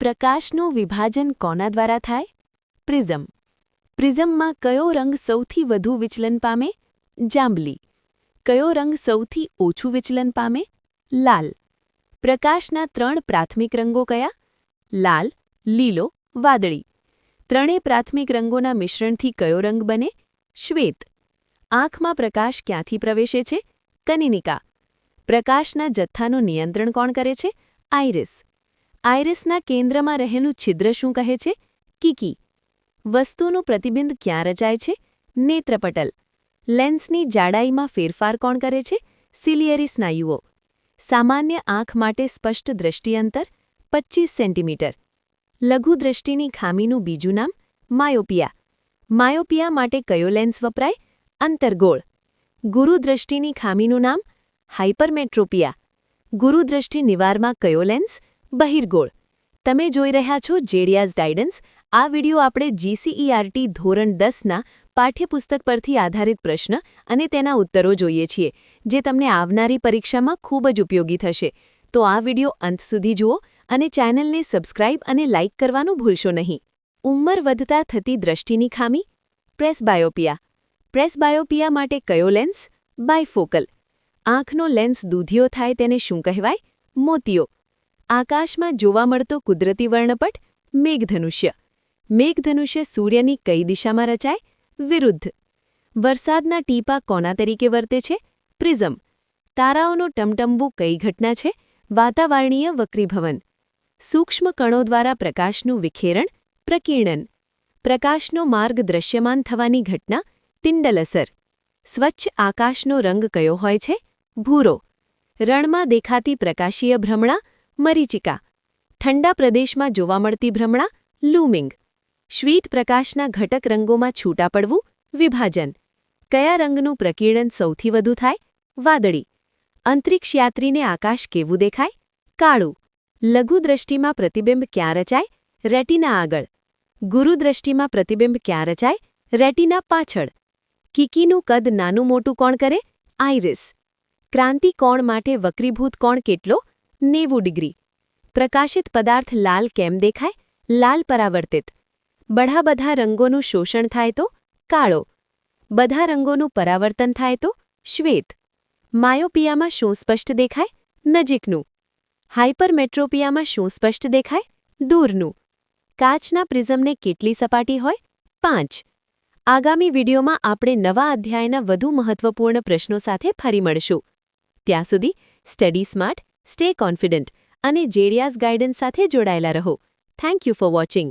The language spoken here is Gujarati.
પ્રકાશનું વિભાજન કોના દ્વારા થાય? પ્રિઝમ. પ્રિઝમમાં કયો રંગ સૌથી વધુ વિચલન પામે? જાંબલી. કયો રંગ સૌથી ઓછું વિચલન પામે? લાલ. પ્રકાશના 3 પ્રાથમિક રંગો કયા? લાલ, લીલો, વાદળી. ત્રણેય પ્રાથમિક રંગોના મિશ્રણથી કયો રંગ બને? શ્વેત. આંખમાં પ્રકાશ ક્યાંથી પ્રવેશે છે? કનિનિકા. પ્રકાશના જથ્થાનું નિયંત્રણ કોણ કરે છે? આઇરિસ. આઇરિસના કેન્દ્રમાં રહેલું છિદ્ર શું કહે છે? કીકી. વસ્તુનું પ્રતિબિંબ ક્યાં રચાય છે? નેત્રપટલ. લેન્સની જાડાઈમાં ફેરફાર કોણ કરે છે? સિલિયરી સ્નાયુઓ. સામાન્ય આંખ માટે સ્પષ્ટ દૃષ્ટિ અંતર 25 સેન્ટીમીટર. લઘુદ્રષ્ટિની ખામીનું બીજું નામ? માયોપિયા. માયોપિયા માટે કયો લેન્સ વપરાય? અંતર્ગોળ. ગુરુદ્રષ્ટિની ખામીનું નામ? હાઇપરમેટ્રોપિયા. ગુરુદ્રષ્ટિ નિવારમાં કયો લેન્સ? બહિર્ગોળ. તમે જોઈ રહ્યા છો જેડિયાઝ ગાઇડન્સ. આ વિડિયો આપણે GCERT ધોરણ 10ના પાઠ્યપુસ્તક પરથી આધારિત પ્રશ્ન અને તેના ઉત્તરો જોઈએ છીએ, જે તમને આવનારી પરીક્ષામાં ખૂબ જ ઉપયોગી થશે. તો આ વિડિયો અંત સુધી જુઓ અને ચેનલને સબસ્ક્રાઇબ અને લાઇક કરવાનું ભૂલશો નહીં. ઉંમર વધતા થતી દ્રષ્ટિની ખામી? પ્રેસબાયોપિયા. પ્રેસબાયોપિયા માટે કયો લેન્સ? બાયફોકલ. આંખનો લેન્સ દૂધિયો થાય તેને શું કહેવાય? મોતિયો. આકાશમાં જોવા મળતો કુદરતી વર્ણપટ? મેઘધનુષ્ય. મેઘધનુષ્ય સૂર્યની કઈ દિશામાં રચાય? વિરુદ્ધ. વરસાદના ટીપાં કોના તરીકે વર્તે છે? પ્રિઝમ. તારાઓનું ટમટમવું કઈ ઘટના છે? વાતાવરણીય વક્રીભવન. સૂક્ષ્મ કણો દ્વારા પ્રકાશનું વિખેરણ? પ્રકીર્ણન. પ્રકાશનો માર્ગ દૃશ્યમાન થવાની ઘટના? ટિન્ડલ અસર. સ્વચ્છ આકાશનો રંગ કયો હોય છે? ભૂરો. રણમાં દેખાતી પ્રકાશીય ભ્રમણા? મરીચિકા. ઠંડા પ્રદેશમાં જોવા મળતી ભ્રમણા? લૂમિંગ. શ્વેત પ્રકાશના ઘટક રંગોમાં છૂટા પડવું? વિભાજન. કયા રંગનું પ્રકીર્ણન સૌથી વધુ થાય? વાદળી. અંતરિક્ષયાત્રીને આકાશ કેવું દેખાય? કાળું. લઘુદ્રષ્ટિમાં પ્રતિબિંબ ક્યાં રચાય? રેટિના આગળ. ગુરુદ્રષ્ટિમાં પ્રતિબિંબ ક્યાં રચાય? રેટિના પાછળ. કીકીનું કદ નાનું મોટું કોણ કરે? આઇરિસ. ક્રાંતિ કોણ માટે વક્રીભૂત કોણ કેટલો? 90 ડિગ્રી. પ્રકાશિત પદાર્થ લાલ કેમ દેખાય? લાલ પરાવર્તિત. બધા રંગોનું શોષણ થાય તો? કાળો. બધા રંગોનું પરાવર્તન થાય તો? શ્વેત. માયોપિયામાં શું સ્પષ્ટ દેખાય? નજીકનું. હાઇપરમેટ્રોપિયામાં શું સ્પષ્ટ દેખાય? દૂરનું. કાચના પ્રિઝમને કેટલી સપાટી હોય? 5. આગામી વિડીયોમાં આપણે નવા અધ્યાયના વધુ મહત્વપૂર્ણ પ્રશ્નો સાથે ફરી મળશું. ત્યાં સુધી સ્ટડી સ્માર્ટ, સ્ટે કોન્ફિડન્ટ અને જેડિયાઝ ગાઇડન્સ સાથે જોડાયેલા રહો. Thank you for watching.